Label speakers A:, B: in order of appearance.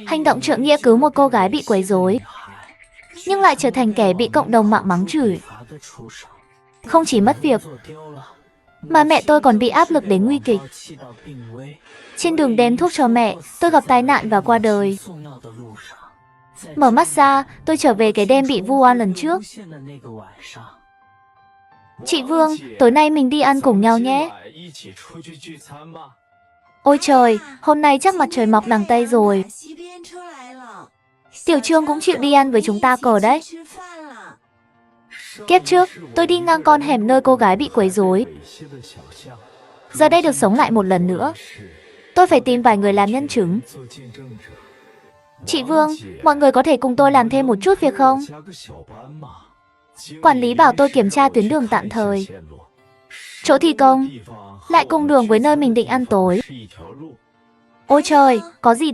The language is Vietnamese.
A: Hành động trượng nghĩa cứu một cô gái bị quấy rối, nhưng lại trở thành kẻ bị cộng đồng mạng mắng chửi. Không chỉ mất việc, mà mẹ tôi còn bị áp lực đến nguy kịch. Trên đường đến thuốc cho mẹ, tôi gặp tai nạn và qua đời. Mở mắt ra, tôi trở về cái đêm bị vu oan lần trước. Chị Vương, tối nay mình đi ăn cùng nhau nhé. Ôi trời, hôm nay chắc mặt trời mọc đằng Tây rồi. Tiểu Trương cũng chịu đi ăn với chúng ta cờ đấy. Kiếp trước, tôi đi ngang con hẻm nơi cô gái bị quấy rối. Giờ đây được sống lại một lần nữa. Tôi phải tìm vài người làm nhân chứng. Chị Vương, mọi người có thể cùng tôi làm thêm một chút việc không? Quản lý bảo tôi kiểm tra tuyến đường tạm thời. Chỗ thi công lại cùng đường với nơi mình định ăn tối. Ôi trời, có gì đây?